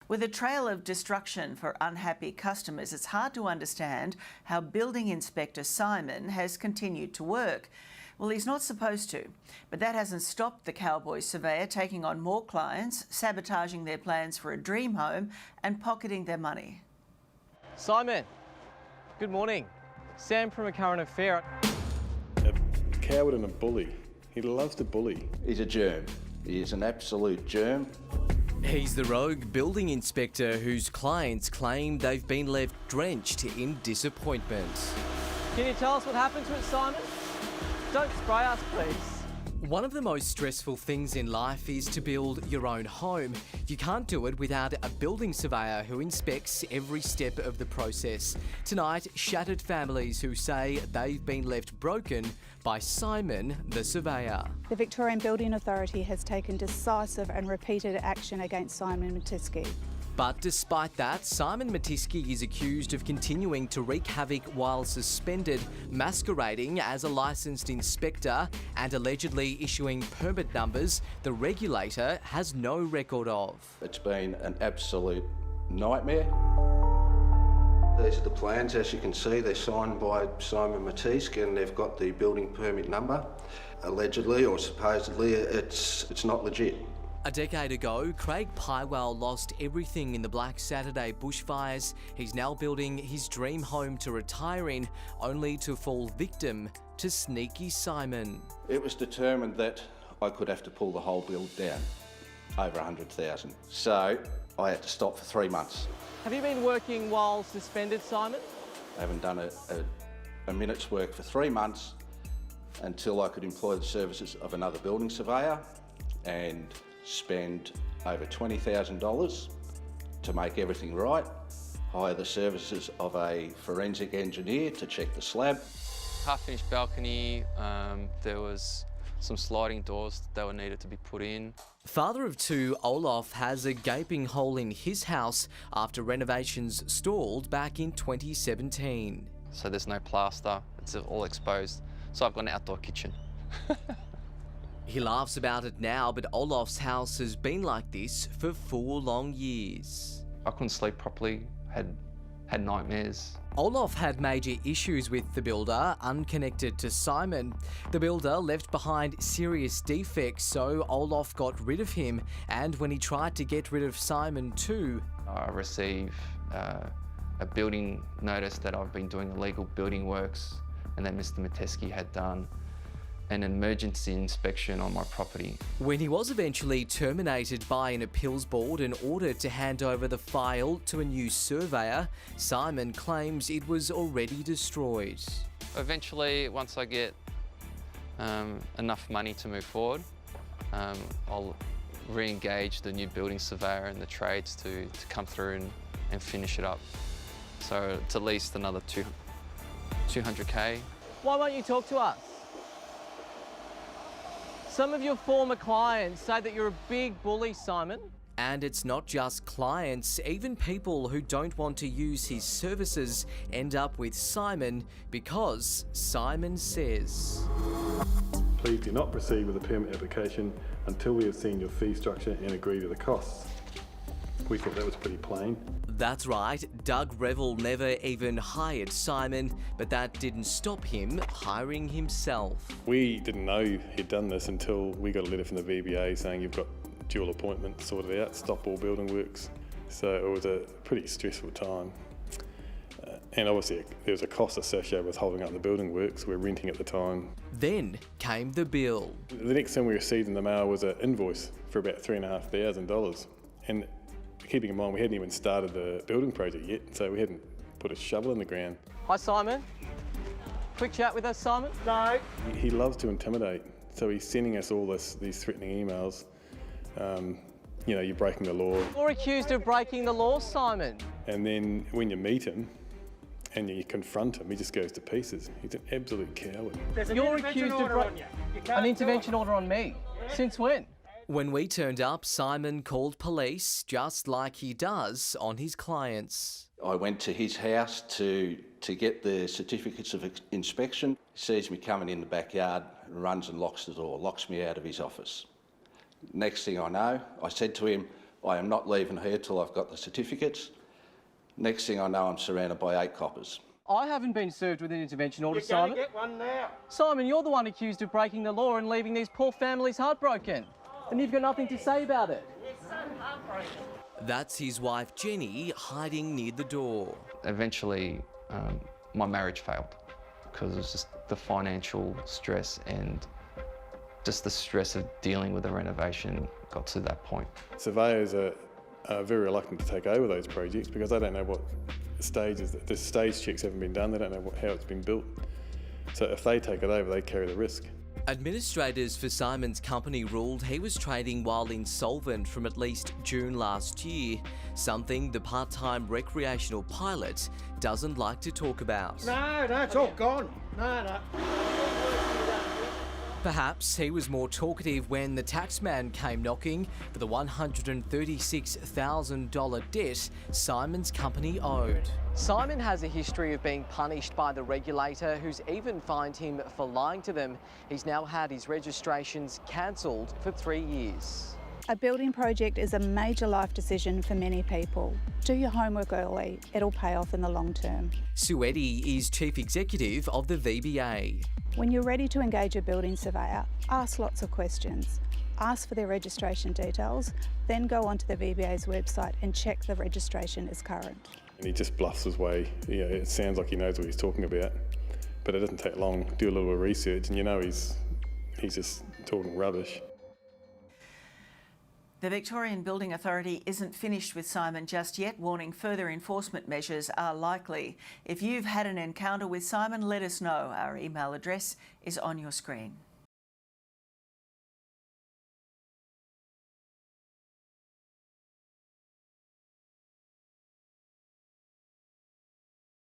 With a trail of destruction for unhappy customers, it's hard to understand how Building Inspector Simon has continued to work. Well, he's not supposed to, but that hasn't stopped the cowboy surveyor taking on more clients, sabotaging their plans for a dream home and pocketing their money. Simon, good morning. Sam from A Current Affair. A coward and a bully. He loves to bully. He's a germ. He is an absolute germ. He's the rogue building inspector whose clients claim they've been left drenched in disappointment. Can you tell us what happened to it, Simon? Don't spray us, please. One of the most stressful things in life is to build your own home. You can't do it without a building surveyor who inspects every step of the process. Tonight, shattered families who say they've been left broken by Simon the surveyor. The Victorian Building Authority has taken decisive and repeated action against Simon Matisky. But despite that, Simon Matisky is accused of continuing to wreak havoc while suspended, masquerading as a licensed inspector and allegedly issuing permit numbers the regulator has no record of. It's been an absolute nightmare. These are the plans, as you can see. They're signed by Simon Matisky and they've got the building permit number. Allegedly or supposedly, it's not legit. A decade ago, Craig Pywell lost everything in the Black Saturday bushfires. He's now building his dream home to retire in, only to fall victim to sneaky Simon. It was determined that I could have to pull the whole build down, over 100,000. So I had to stop for 3 months. Have you been working while suspended, Simon? I haven't done a minute's work for 3 months until I could employ the services of another building surveyor and spend over $20,000 to make everything right, hire the services of a forensic engineer to check the slab. Half-finished balcony, there was some sliding doors that were needed to be put in. Father of two, Olaf, has a gaping hole in his house after renovations stalled back in 2017. So there's no plaster, it's all exposed. So I've got an outdoor kitchen. He laughs about it now, but Olaf's house has been like this for 4 long years. I couldn't sleep properly, had nightmares. Olaf had major issues with the builder, unconnected to Simon. The builder left behind serious defects, so Olaf got rid of him. And when he tried to get rid of Simon too, I received a building notice that I've been doing illegal building works and that Mr. Matisky had done an emergency inspection on my property. When he was eventually terminated by an appeals board and ordered to hand over the file to a new surveyor, Simon claims it was already destroyed. Eventually, once I get enough money to move forward, I'll re-engage the new building surveyor and the trades to come through and finish it up. So it's at least another 200K. Why won't you talk to us? Some of your former clients say that you're a big bully, Simon. And it's not just clients, even people who don't want to use his services end up with Simon because Simon says, Please do not proceed with the permit application until we have seen your fee structure and agree to the costs. We thought that was pretty plain. That's right, Doug Revel never even hired Simon, but that didn't stop him hiring himself. We didn't know he'd done this until we got a letter from the VBA saying you've got dual appointment sorted out, stop all building works. So it was a pretty stressful time. And obviously there was a cost associated with holding up the building works. We were renting at the time. Then came the bill. The next thing we received in the mail was an invoice for about $3,500. And keeping in mind we hadn't even started the building project yet, so we hadn't put a shovel in the ground. Hi, Simon. Quick chat with us, Simon? No. He loves to intimidate, so he's sending us all these threatening emails. You know, you're breaking the law. You're accused of breaking the law, Simon. And then when you meet him and you confront him, he just goes to pieces. He's an absolute coward. You're accused of an intervention order on me. Yeah. Since when? When we turned up, Simon called police, just like he does on his clients. I went to his house to get the certificates of inspection. He sees me coming in the backyard, runs and locks the door, locks me out of his office. Next thing I know, I said to him, I am not leaving here till I've got the certificates. Next thing I know, I'm surrounded by 8 coppers. I haven't been served with an intervention order, Simon. Get one now. Simon, you're the one accused of breaking the law and leaving these poor families heartbroken. And you've got nothing to say about it. That's his wife, Jenny, hiding near the door. Eventually, my marriage failed because it was just the financial stress and just the stress of dealing with the renovation got to that point. Surveyors are very reluctant to take over those projects because they don't know what stages, the stage checks haven't been done, they don't know how it's been built. So if they take it over, they carry the risk. Administrators for Simon's company ruled he was trading while insolvent from at least June last year, something the part-time recreational pilot doesn't like to talk about. No, it's all gone. No. Perhaps he was more talkative when the taxman came knocking for the $136,000 debt Simon's company owed. Simon has a history of being punished by the regulator, who's even fined him for lying to them. He's now had his registrations cancelled for 3 years. A building project is a major life decision for many people. Do your homework early, it'll pay off in the long term. Sue Eddy is Chief Executive of the VBA. When you're ready to engage a building surveyor, ask lots of questions. Ask for their registration details, then go onto the VBA's website and check the registration is current. And he just bluffs his way. It sounds like he knows what he's talking about, but it doesn't take long. Do a little bit of research and you know he's just talking rubbish. The Victorian Building Authority isn't finished with Simon just yet, warning further enforcement measures are likely. If you've had an encounter with Simon, let us know. Our email address is on your screen.